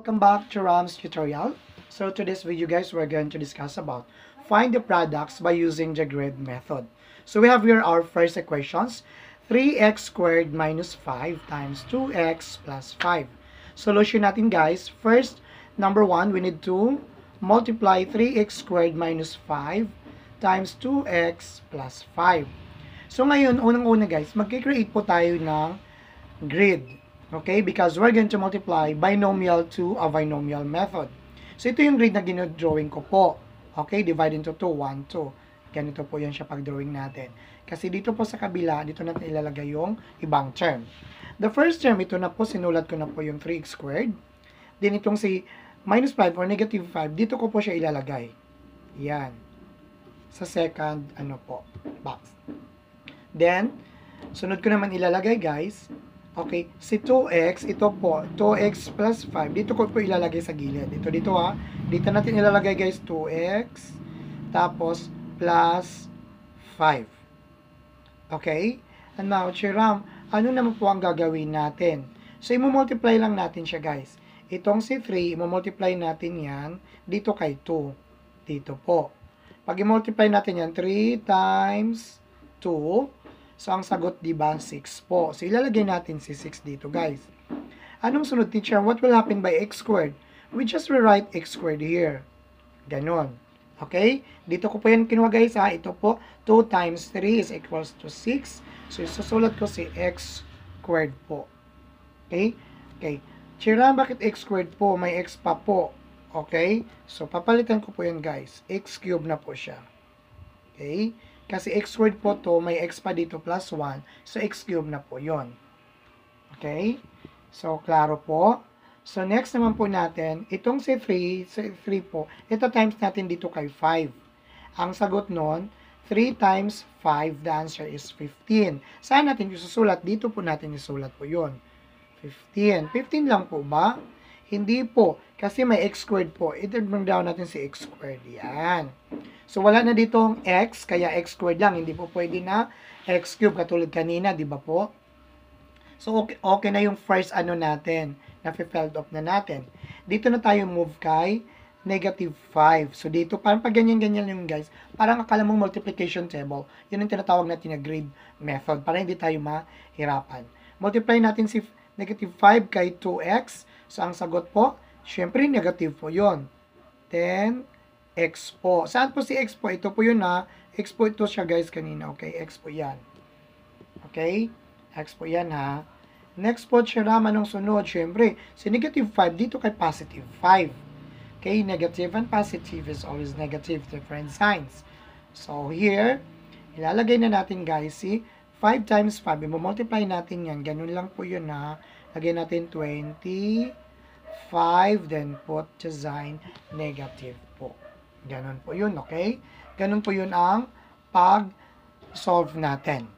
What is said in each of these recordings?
Welcome back to Ram's tutorial. So today's video guys, we're going to discuss about find the products by using the grid method. So we have here our first equations, 3x squared minus 5 times 2x plus 5. Solution natin guys, first, number 1, we need to multiply 3x squared minus 5 times 2x plus 5. So ngayon, unang-una guys, magkikreate po tayo ng grid. Okay? Because we're going to multiply binomial to a binomial method. So, ito yung grid na ginodrawing ko po. Okay? Divide into 2, 1, 2. Ganito po yan siya pag-drawing natin. Kasi dito po sa kabila, dito natin ilalagay yung ibang term. The first term, ito na po, sinulat ko na po yung 3x squared. Then, itong si minus 5 or negative 5, dito ko po siya ilalagay. Yan. Sa second, box. Then, sunod ko naman ilalagay, guys. Okay, si 2x, ito po, 2x plus 5, dito ko po ilalagay sa gilid. Dito ha. Dito natin ilalagay guys, 2x, tapos plus 5. Okay? And now, Chiram, ano naman po ang gagawin natin? So, i-multiply lang natin siya guys. Itong si 3, i-multiply natin yan, dito kay 2. Dito po. Pag i-multiply natin yan, 3 times 2, so, ang sagot, diba, 6 po. So, ilalagay natin si 6 dito, guys. Anong sunod, teacher? What will happen by x squared? We just rewrite x squared here. Ganon. Okay? Dito ko po yan kinuha, guys, ha? Ito po, 2 times 3 is equals to 6. So, isusulat ko si x squared po. Okay? Okay. Chira, bakit x squared po? May x pa po. Okay? So, papalitan ko po yan, guys. X cubed na po siya. Okay? Kasi x squared po to, may x pa dito plus 1. So, x cubed na po yon. Okay? So, klaro po. So, next naman po natin, itong si 3 po, ito times natin dito kay 5. Ang sagot nun, 3 times 5, the answer is 15. Saan natin isusulat? Dito po natin isulat po yon. 15. 15 lang po ba? Hindi po. Kasi may x squared po. I-bring down natin si x squared. Yan. So, wala na ditong x, kaya x squared lang. Hindi po pwede na x cube katulad kanina, di ba po? So, okay na yung first natin. Na-filled off na natin. Dito na tayo move kay negative 5. So, dito, parang pag ganyan-ganyan yung guys, parang akala mong multiplication table. Yun ang tinatawag natin na grid method para hindi tayo mahirapan. Multiply natin si negative 5 kay 2x. So, ang sagot po, syempre negative po yun. Then, x po. Saan po si x po? Ito po yun ha. X po ito siya guys kanina. Okay, x po yan. Okay? X po yan ha. Next po siya naman ng sunod. Syempre, si negative 5 dito kay positive 5. Okay, negative and positive is always negative, different signs. So, here, ilalagay na natin guys si 5 times 5. I-multiply natin yan. Ganun lang po yun ha. Lagay natin 25, then put the sign negative po. Ganun po yun, okay? Ganun po yun ang pag-solve natin.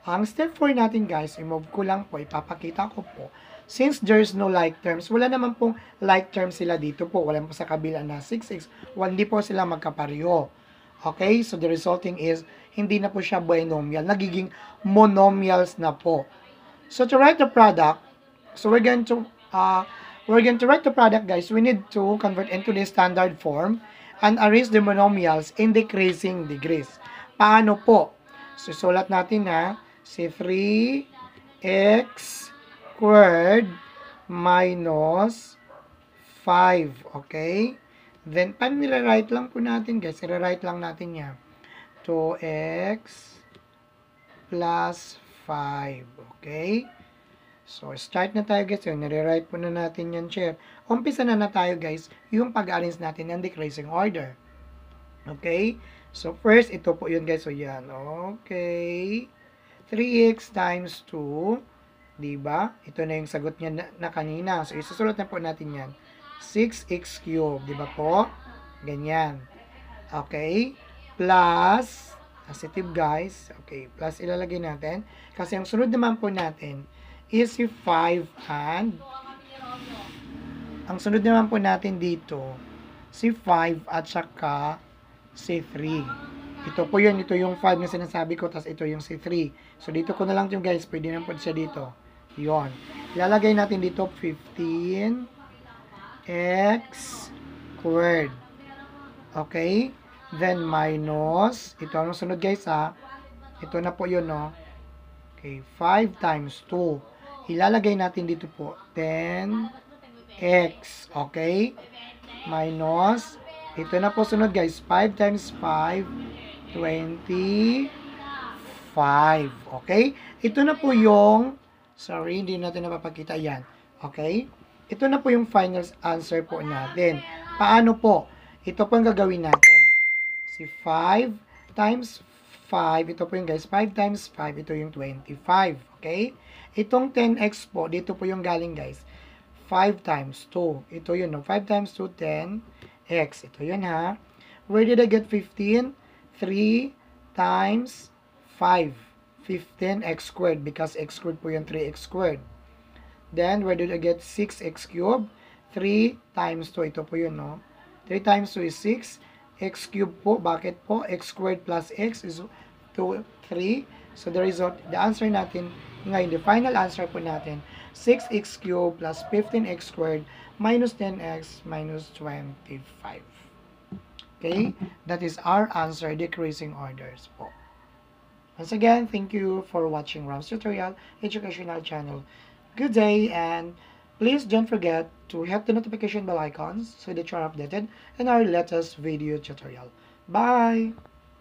Ang step 4 natin guys, i-move ko lang po, ipapakita ko po. Since there's no like terms, wala naman pong like terms sila dito po. Wala po sa kabila na 6x. Hindi po sila magkapareho. Okay? So the resulting is, hindi na po siya binomial. Nagiging monomials na po. So to write the product, so we're going to write the product guys. We need to convert into the standard form and arrange the monomials in decreasing degrees. Paano po? So, sulat natin na si 3x squared minus 5. Okay? Then, paano nila-write lang po natin guys? I-write lang natin yan. 2x plus 5. Okay? So, start na tayo guys. Yung nire-write po na natin yan, share. Umpisa na tayo guys, yung pag-arrange natin ng decreasing order. Okay? So, first, ito po yun guys. So, yan. Okay. 3x times 2. Diba? Ito na yung sagot niya na kanina. So, isusulat na po natin yan. 6x cubed. Diba po? Ganyan. Okay? Plus, positive guys. Okay. Plus, ilalagay natin. Kasi yung sunod naman po natin, is si 5 and ang sunod naman po natin dito si 5 at saka si 3. Ito po yun, ito yung 5 na sinasabi ko, tapos ito yung si 3. So dito ko na lang yung guys, pwede na po siya dito. Yon. Ilalagay natin dito 15 x squared. Okay? Then minus, ito ang sunod guys ha. Ito na po yun, no? Okay, 5 times 2. Ilalagay natin dito po, 10x. Okay? Minus, ito na po sunod guys, 5 times 5, 25. Okay? Ito na po yung, sorry, hindi natin napapakita yan. Okay? Ito na po yung final answer po natin. Paano po? Ito po ang gagawin natin. Si 5 times 5, ito po yung guys, 5 times 5, ito yung 25. Okay? Itong 10x po, dito po yung galing guys. 5 times 2. Ito yun, no? 5 times 2, 10x. Ito yun ha. Where did I get 15? 3 times 5. 15x squared because x squared po yung 3x squared. Then, where did I get 6x cubed? 3 times 2. Ito po yun, no? 3 times 2 is 6. X cubed po. Bakit po? X squared plus x is 2, 3. So, the result, the answer natin, ngayon, the final answer po natin, 6x cubed plus 15x squared minus 10x minus 25. Okay? That is our answer, decreasing orders po. Once again, thank you for watching Ram's Tutorial Educational Channel. Good day, and please don't forget to hit the notification bell icons so that you are updated in our latest video tutorial. Bye!